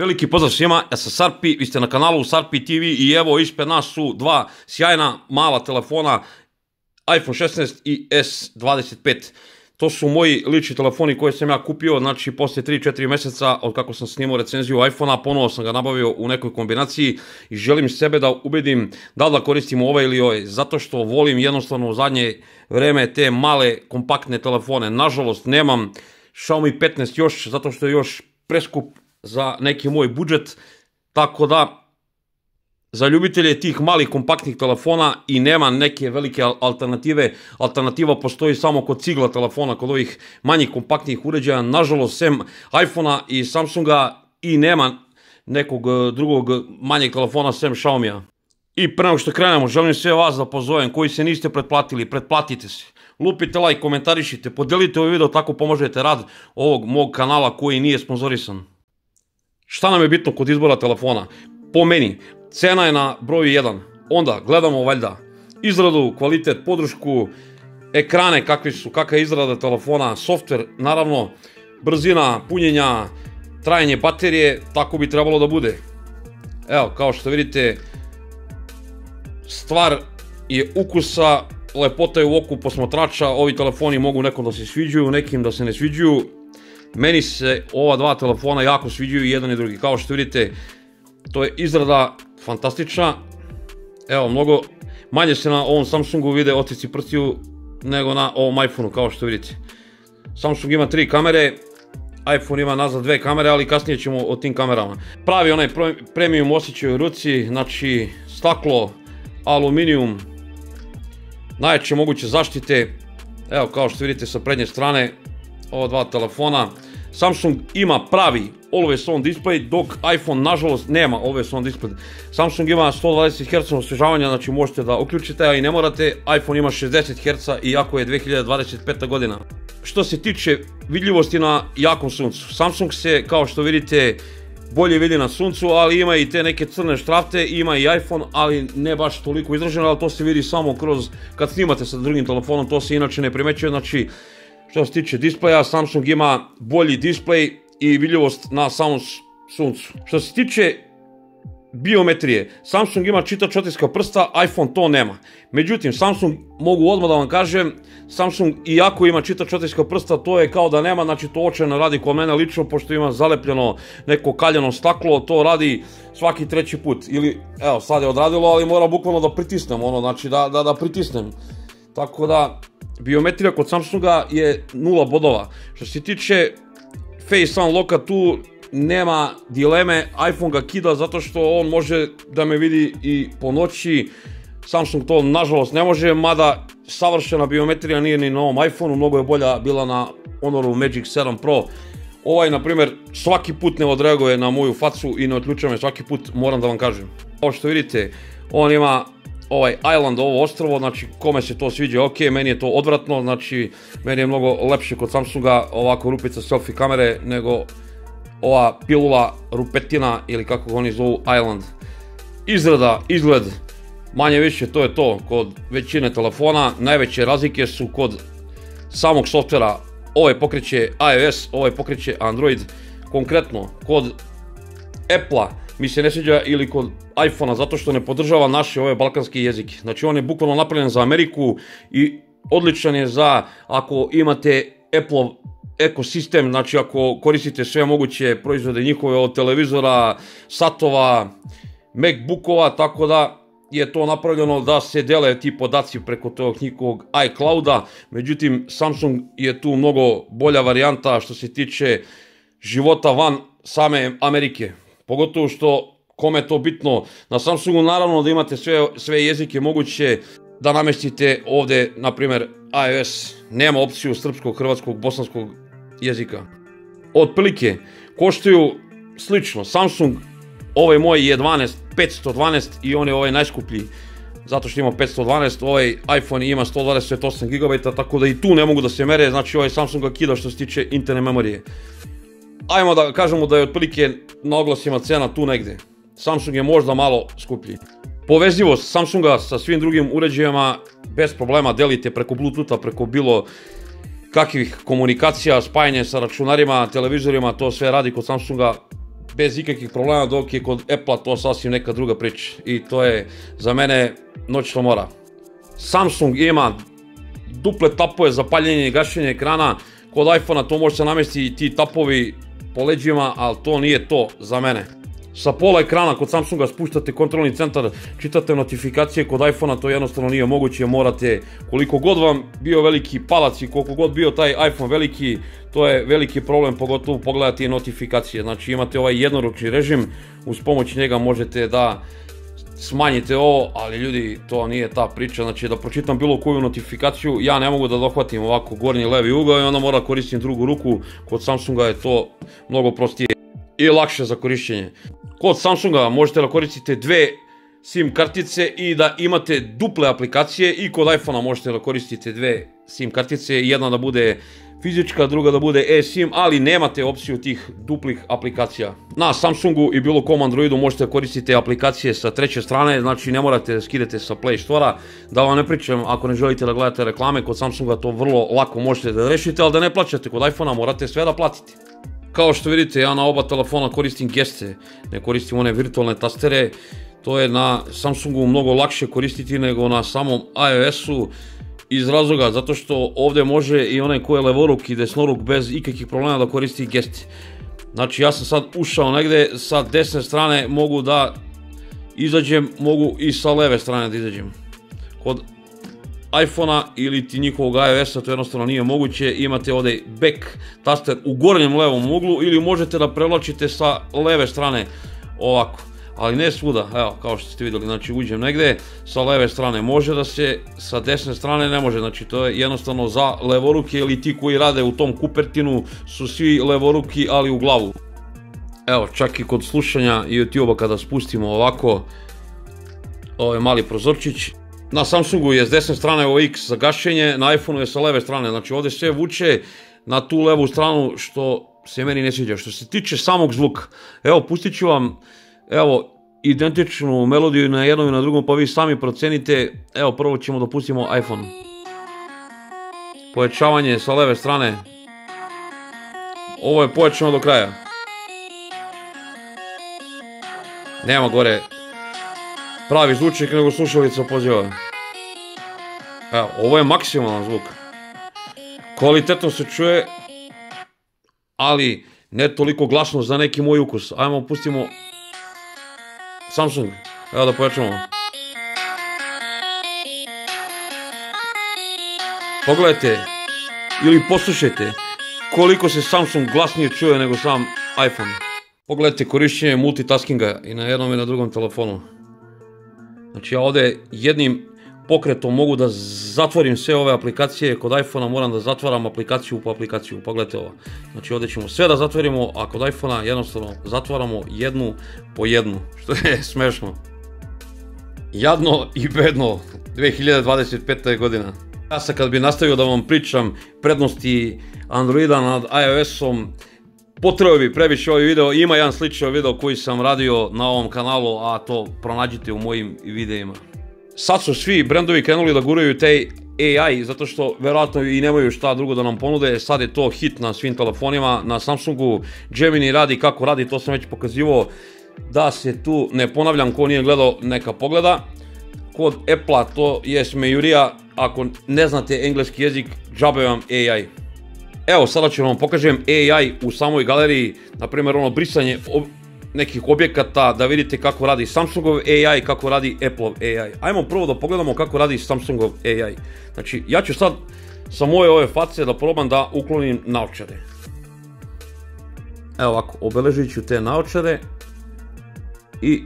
Veliki pozdrav svima, ja sam Sarpi, vi ste na kanalu Sarpi TV i evo ispred nas su dva sjajna mala telefona iPhone 16 i S25. To su moji lični telefoni koje sam ja kupio, znači poslije 3-4 mjeseca od kako sam snimao recenziju iPhone-a, ponovo sam ga nabavio u nekoj kombinaciji i želim sebe da ubedim da li da koristim ovaj ili ovaj, zato što volim jednostavno u zadnje vreme te male kompaktne telefone. Nažalost nemam Xiaomi 15 još, zato što je još preskup za neki moj budžet, tako da za ljubitelje tih malih kompaktnih telefona i nema neke velike alternative. Alternativa postoji samo kod cigla telefona, kod ovih manjih kompaktnih uređaja. Nažalost, sem iPhone-a i Samsunga i nema nekog drugog manjeg telefona sem Xiaomi-a. I pre nego što krenemo, želim sve vas da pozovem koji se niste pretplatili, pretplatite se. Lupite like, komentarišite, podelite ovaj video, tako pomožete rad ovog mog kanala koji nije sponzorisan. Šta nam je bitno kod izbora telefona? Po meni, cena je na broju 1. Onda gledamo valjda izradu, kvalitet, podršku, ekrane kakvi su, kakva je izrada telefona, softver, naravno, brzina punjenja, trajanje baterije, tako bi trebalo da bude. Evo, kao što vidite, stvar je ukusa, lepota je u oku posmatrača. Ovi telefoni mogu nekom da se sviđaju, nekim da se ne sviđaju. Meni se ova dva telefona jako sviđaju i jedan i drugi. Kao što vidite, to je izrada fantastična. Evo, mnogo manje se na ovom Samsungu vide otisci prstiju nego na ovom iPhoneu, kao što vidite. Samsung ima 3 kamere, iPhone ima nazad 2 kamere, ali kasnije ćemo o tim kamerama. Pravi onaj premium osjećaj u ruci, znači staklo, aluminijum, najjače moguće zaštite. Evo, kao što vidite sa prednje strane ova dva telefona. Samsung ima pravi always on display, dok iPhone nažalost nema always on display. Samsung ima 120 Hz osvežavanja, znači možete da uključite, a i ne morate. iPhone ima 60 Hz iako je 2025. godina. Što se tiče vidljivosti na jakom suncu, Samsung se, kao što vidite, bolje vidi na suncu, ali ima i te neke crne štrafte, ima i iPhone, ali ne baš toliko izraženo, ali to se vidi samo kroz, kad snimate sa drugim telefonom, to se inače ne primećuje. Znači, što se tiče displeja, Samsung ima bolji displej i vidljivost na samom suncu. Što se tiče biometrije, Samsung ima čitač otiska prsta, iPhone to nema. Međutim, Samsung, mogu odmah da vam kažem, Samsung iako ima čitač otiska prsta, to je kao da nema, znači to očajno radi kod mene lično, pošto ima zalepljeno neko kaljeno staklo, to radi svaki treći put. Ili, evo, sad je odradilo, ali mora bukvalno da pritisnem, ono, znači da pritisnem. Tako da, biometrija kod Samsunga je 0 bodova. Što se tiče Face Unlocka, tu nema dileme, iPhone ga kida zato što on može da me vidi i po noći. Samsung to nažalost ne može, mada savršena biometrija nije ni na ovom iPhoneu, mnogo je bolja bila na Honoru Magic 7 Pro. Ovaj, na primjer, svaki put ne odreaguje na moju facu i ne otključuje me svaki put, moram da vam kažem. Kao što vidite, on ima ovaj Island, ovo ostrvo, znači kome se to sviđa, ok, meni je to odvratno, znači meni je mnogo lepše kod Samsunga ovako rupica selfie kamere nego ova pilula rupetina ili kako oni zovu Island. Izrada, izgled, manje više to je to kod većine telefona. Najveće razlike su kod samog softvera, ovaj pokreće iOS, ovaj pokreće Android. Konkretno kod Apple-a mi se ne sviđa, ili kod iPhone-a, zato što ne podržava naše ove balkanske jezike. Znači on je bukvalno napravljen za Ameriku i odličan je za ako imate Apple ekosistem, znači ako koristite sve moguće proizvode njihove, od televizora, satova, Macbookova, tako da je to napravljeno da se dele ti podaci preko tog njihovog iCloud-a. Međutim, Samsung je tu mnogo bolja varijanta što se tiče života van same Amerike. Pogotovo što, kome je to bitno, na Samsungu naravno da imate sve jezike moguće da namestite ovdje, na primjer iOS, nema opciju srpskog, hrvatskog, bosanskog jezika. Otprilike koštaju slično, Samsung, ovaj moj je 512 i on je ovaj najskuplji, zato što ima 512, ovaj iPhone ima 128 GB, tako da i tu ne mogu da se mere, znači ovaj Samsung ga kida što se tiče interne memorije. Ajmo da kažemo da je otprilike na oglasima cena tu negde. Samsung je možda malo skuplji. Povezivost Samsunga sa svim drugim uređajima bez problema delite preko Bluetootha, preko bilo kakvih komunikacija, spajanje sa računarima, televizorima, to sve radi kod Samsunga bez ikakvih problema, dok je kod Apple-a to sasvim neka druga priča. I to je za mene noćna mora. Samsung ima duple tapove za paljenje i gašenje ekrana. Kod iPhone-a to može se namestiti ti tapovi po leđima, ali to nije to za mene. Sa pola ekrana kod Samsunga spuštate kontrolni centar, čitate notifikacije, kod iPhone-a to jednostavno nije moguće, morate, koliko god vam bio veliki palac i koliko god bio taj iPhone veliki, to je veliki problem, pogotovo pogledati notifikacije. Znači imate ovaj jednoručni režim, uz pomoć njega možete da smanjite ovo, ali ljudi, to nije ta priča. Znači da pročitam bilo koju notifikaciju, ja ne mogu da dohvatim ovako gornji levi ugao i onda moram koristiti drugu ruku. Kod Samsunga je to mnogo prostije i lakše za korišćenje. Kod Samsunga možete da koristite dve SIM kartice i da imate duple aplikacije, i kod iPhone-a možete da koristite dve SIM kartice, jedna da bude fizička, druga da bude eSIM, ali nemate opciju tih duplih aplikacija. Na Samsungu i bilo kom Androidu možete koristiti aplikacije sa treće strane, znači ne morate da skidate sa Play Store-a. Da vam ne pričam, ako ne želite da gledate reklame, kod Samsunga to vrlo lako možete da rešite, ali da ne plaćate. Kod iPhone-a morate sve da platite. Kao što vidite, ja na oba telefona koristim geste, ne koristim one virtualne tastere. To je na Samsungu mnogo lakše koristiti nego na samom iOS-u, iz razloga zato što ovdje može i onaj ko je levoruk i desnoruk bez ikakvih problema da koristi geste. Znači ja sam sad ušao negdje, sa desne strane mogu da izađem, mogu i sa leve strane da izađem. Kod iPhone-a ili ti njihovog iOS-a to jednostavno nije moguće, imate ovdje back taster u gornjem levom uglu ili možete da prevlačite sa leve strane ovako, ali ne svuda. Evo, kao što ste vidjeli, znači uđem negdje, sa leve strane može da se, sa desne strane ne može, znači to je jednostavno za levoruke ili ti koji rade u tom Cupertinu su svi levoruki, ali u glavu. Evo, čak i kod slušanja YouTube-a kada spustimo ovako, ovo je mali prozorčić. Na Samsungu je s desne strane ovo X za gašenje, na iPhone-u je sa leve strane, znači ovdje sve vuče na tu levu stranu, što se meni ne sviđa. Što se tiče samog zvuka, evo pustit ću vam, evo, identičnu melodiju na jednom i na drugom, pa vi sami procenite. Evo, prvo ćemo da pustimo iPhone. Pojačavanje sa leve strane. Ovo je pojačano do kraja. Nema gore pravi zvučnik nego slušalica poziva. Evo, ovo je maksimalan zvuk. Kvalitetno se čuje, ali ne toliko glasno za neki moj ukus. Ajmo, pustimo Samsung. Evo da pojačamo. Pogledajte ili poslušajte koliko se Samsung glasnije čuje nego sam iPhone. Pogledajte korišćenje multitaskinga i na jednom i na drugom telefonu. Znači ja ovdje jednim pokretom mogu da zatvorim sve ove aplikacije, kod iPhone-a moram da zatvaram aplikaciju po aplikaciju, pogledajte ovo. Znači ovdje ćemo sve da zatvorimo, a kod iPhone-a jednostavno zatvaramo jednu po jednu, što je smešno. Jadno i bedno, 2025. godina. Ja sad kad bi nastavio da vam pričam prednosti Androida nad iOS-om, potrebao bi previše ovaj video. Ima jedan sličan video koji sam radio na ovom kanalu, a to pronađite u mojim videima. Sad su svi brendovi krenuli da guraju taj AI, zato što verovatno i nemaju šta drugo da nam ponude. Sad je to hit na svim telefonima. Na Samsungu Gemini radi kako radi, to sam već pokazivao. Da se tu ne ponavljam, ko nije gledao neka pogleda. Kod Apple-a to je smejurija, ako ne znate engleski jezik, džabe vam AI. Evo, sada ću vam pokažem AI u samoj galeriji, na primjer ono brisanje nekih objekata, da vidite kako radi Samsungov AI, kako radi Appleov AI. Ajmo prvo da pogledamo kako radi Samsungov AI. Znači, ja ću sad sa moje ove face da probam da uklonim naočare. Evo ovako, obeležit ću te naočare i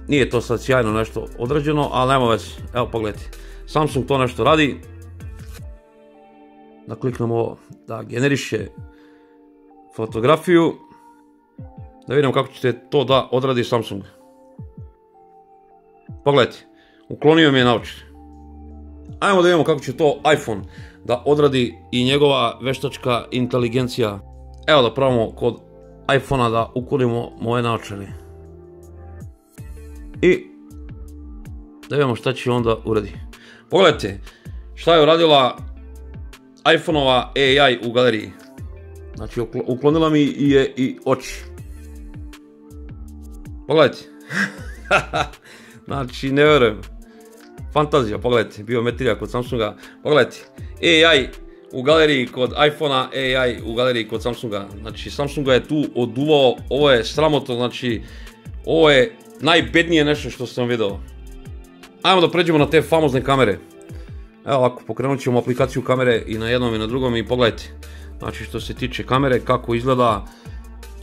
nije to sad sjajno nešto odrađeno, ali nema veze. Evo pogledajte, Samsung to nešto radi. Da kliknemo ovo, da generiše fotografiju. Da vidimo kako ćete to da odradi Samsung. Pogledajte, uklonio mi je naočare. Ajmo da vidimo kako će to iPhone da odradi i njegova veštačka inteligencija. Evo da probamo kod iPhone-a da uklonimo moje naočare. I da vidimo šta će onda uradi. Pogledajte šta je uradila iPhone-ova AI u galeriji. Znači uklonila mi je i oči. Pogledajte. Znači, ne vjerujem. Fantazija, pogledajte, biometrija kod Samsunga. Pogledajte, AI u galeriji kod iPhone-a, AI u galeriji kod Samsunga. Znači, Samsunga je tu oduvao, ovo je sramotno, znači, ovo je najbednije nešto što sam vidio. Ajmo da pređemo na te famozne kamere. Evo ovako, pokrenut ćemo aplikaciju kamere i na jednom i na drugom i pogledajte. Znači, što se tiče kamere, kako izgleda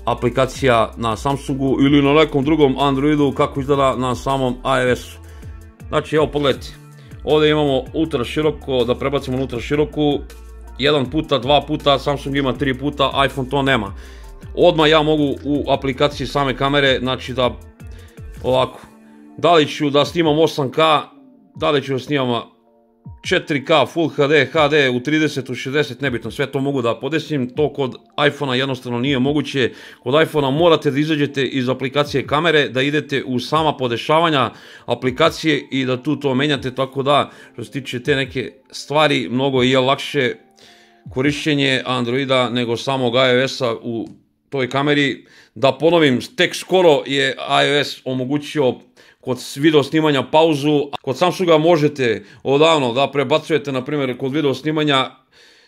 aplikacija na Samsungu ili na nekom drugom Androidu, kako izgleda na samom iOS-u. Znači, evo pogledajte, ovdje imamo ultra široko, da prebacimo na ultra široku, 1 puta, 2 puta, Samsung ima 3 puta, iPhone to nema. Odmah ja mogu u aplikaciji same kamere, znači da, ovako, da li ću da snimam 8K, da li ću da snimam 4K, Full HD, HD u 30, u 60, nebitno, sve to mogu da podesim, to kod iPhone-a jednostavno nije moguće. Kod iPhone-a morate da izađete iz aplikacije kamere, da idete u sama podešavanja aplikacije i da tu to menjate, tako da, što se tiče te neke stvari, mnogo je lakše korišćenje Androida nego samog iOS-a u toj kameri. Da ponovim, tek skoro je iOS omogućio kod video snimanja pauzu. Kod Samsunga možete odavno da prebacujete, na primjer, kod video snimanja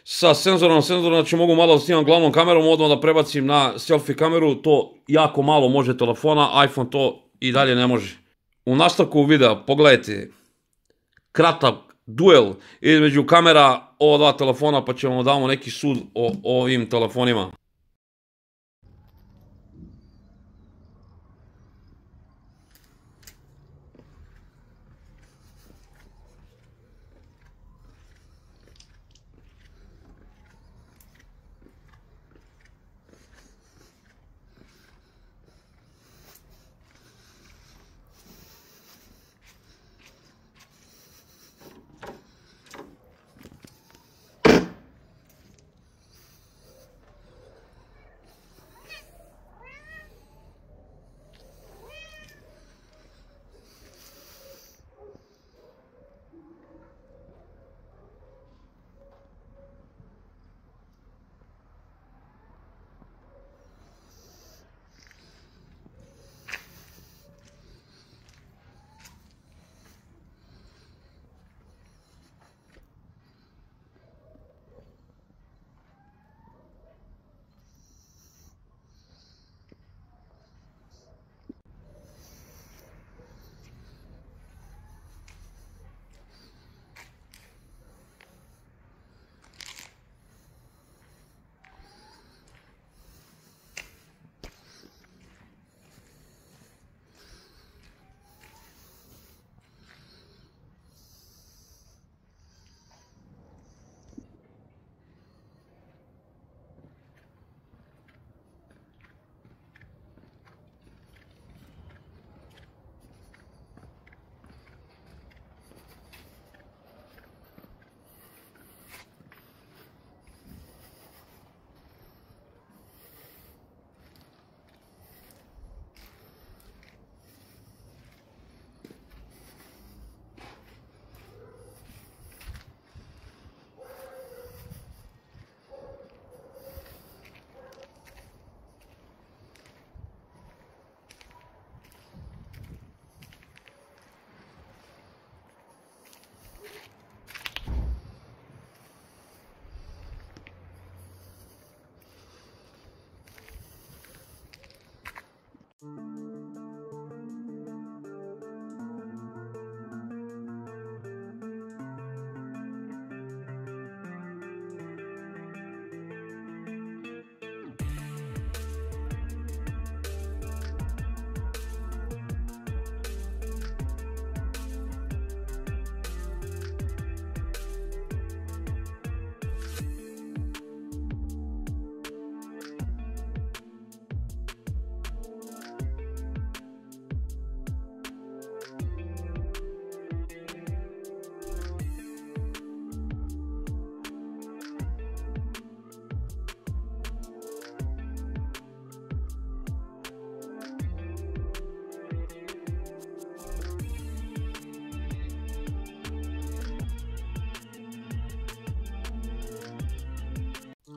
sa senzorom, znači mogu malo da snimam glavnom kamerom, odmah da prebacim na selfie kameru, to jako malo može telefona, iPhone to i dalje ne može. U nastavku videa pogledajte kratak duel između kamera ova dva telefona, pa ćemo damo neki sud o ovim telefonima.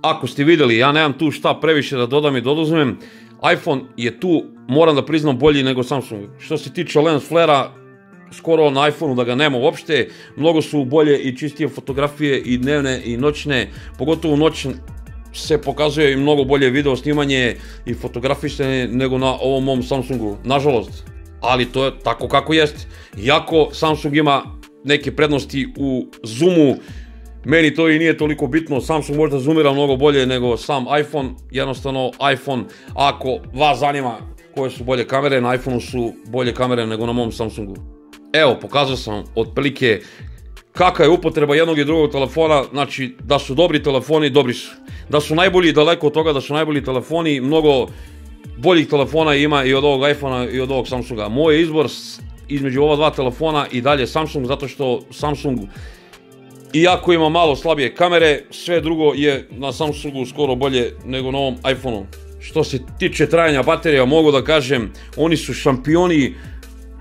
Ako ste vidjeli, ja nemam tu šta previše da dodam i doduzmem, iPhone je tu, moram da priznam, bolji nego Samsung. Što se tiče lens flare-a, skoro na iPhoneu da ga nema uopšte, mnogo su bolje i čistije fotografije i dnevne i noćne, pogotovo noć se pokazuje i mnogo bolje video snimanje i fotografisanje nego na ovom mom Samsungu, nažalost, ali to je tako kako jeste. Iako Samsung ima neke prednosti u zoomu, meni to i nije toliko bitno, Samsung možda zoomira mnogo bolje nego sam iPhone, jednostavno iPhone, ako vas zanima koje su bolje kamere, na iPhoneu su bolje kamere nego na mom Samsungu. Evo, pokazao sam otprilike kakva je upotreba jednog i drugog telefona, znači da su dobri telefoni, dobri su. Da su najbolji, daleko od toga da su najbolji telefoni, mnogo boljih telefona ima i od ovog iPhonea i od ovog Samsunga. Moj izbor između ova dva telefona i dalje Samsung, zato što Samsung, iako ima malo slabije kamere, sve drugo je na Samsungu skoro bolje nego na ovom iPhoneu. Što se tiče trajanja baterija, mogu da kažem, oni su šampioni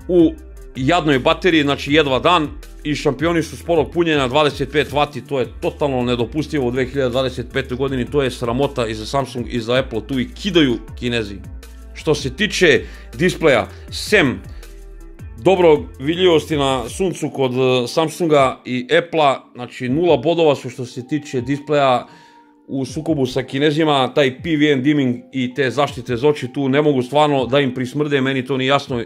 u jadnoj bateriji, znači jedva dan, i šampioni su sporog punjenja 25 W, to je totalno nedopustivo u 2025. godini, to je sramota i za Samsung i za Apple, tu i kidaju Kinezi. Što se tiče displeja, sem dobro vidljivosti na suncu kod Samsunga i Apple-a, znači 0 bodova su što se tiče displeja u sukobu sa Kinezima, taj PVN dimming i te zaštite za oči tu ne mogu stvarno da im prismrde, meni to nije jasno.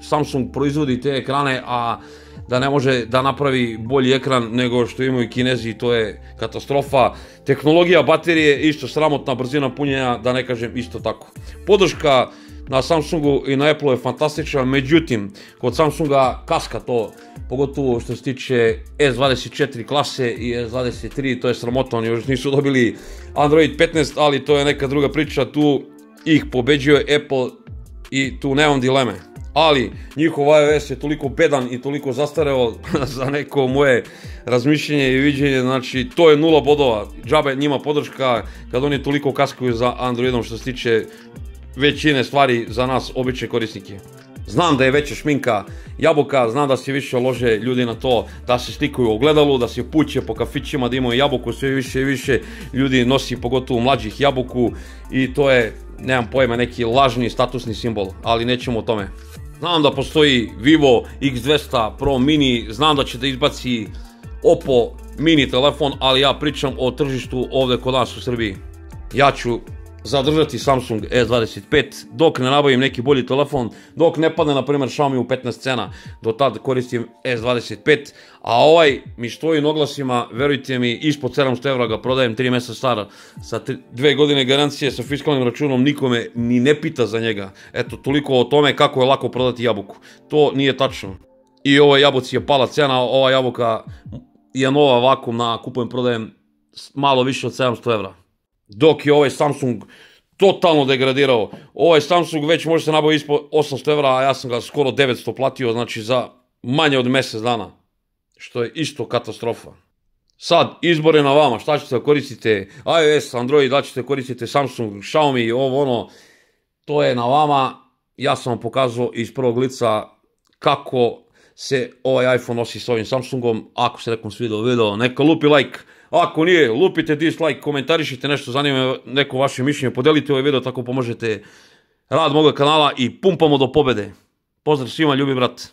Samsung proizvodi te ekrane, a da ne može da napravi bolji ekran nego što imaju Kinezi, to je katastrofa. Tehnologija baterije isto sramotna, brzina punjenja da ne kažem isto tako. Podrška na Samsungu i na Apple je fantastična, međutim kod Samsunga kaska to, pogotovo što se tiče S24 klase i S23, to je sramotno, oni još nisu dobili Android 15, ali to je neka druga priča, tu ih pobeđuje Apple i tu nemam dileme. Ali njihov iOS je toliko bedan i toliko zastareo za neko moje razmišljenje i viđenje, znači to je 0 bodova, džabe njima podrška kad oni toliko kaskaju za Androidom što se tiče većine stvari za nas obične korisnike. Znam da je veća šminka jabuka, znam da se više lože ljudi na to da se slikaju u ogledalu, da se puće po kafićima, da imaju jabuku, sve više i više ljudi nosi, pogotovo mlađih, jabuku i to je, nemam pojma, neki lažni statusni simbol, ali nećemo o tome. Znam da postoji Vivo X200 Pro Mini, znam da će da izbaci Oppo mini telefon, ali ja pričam o tržištu ovde kod nas u Srbiji. Ja ću zadržati Samsung S25 dok ne nabavim neki bolji telefon, dok ne padne na primjer Xiaomi u 15 cena, do tad koristim S25, a ovaj mi stoji na oglasima, verujte mi, ispod 700 € ga prodajem, 3 mjeseca star, sa 2 godine garancije, sa fiskalnim računom, nikome ni ne pita za njega. Eto, toliko o tome kako je lako prodati jabuku. To nije tačno. I ovoj jabuci je pala cena, ova jabuka je nova vakuumna, kupujem, prodajem malo više od 700 €. Dok je ovaj Samsung totalno degradirao. Ovaj Samsung već može se nabaviti ispod 800 €, a ja sam ga skoro 900 platio, znači za manje od mjesec dana. Što je isto katastrofa. Sad, izbor je na vama, šta ćete da koristite, iOS, Android, da ćete koristite Samsung, Xiaomi, ovo ono, to je na vama. Ja sam vam pokazao iz prvog lica kako se ovaj iPhone nosi s ovim Samsungom. Ako se nekom svidao video, neka lupi like. Ako nije, lupite dislike, komentarišite nešto, zanima neko vaše mišljenje, podelite ovaj video, tako pomožete rad moga kanala i pumpamo do pobede. Pozdrav svima, ljubi brat.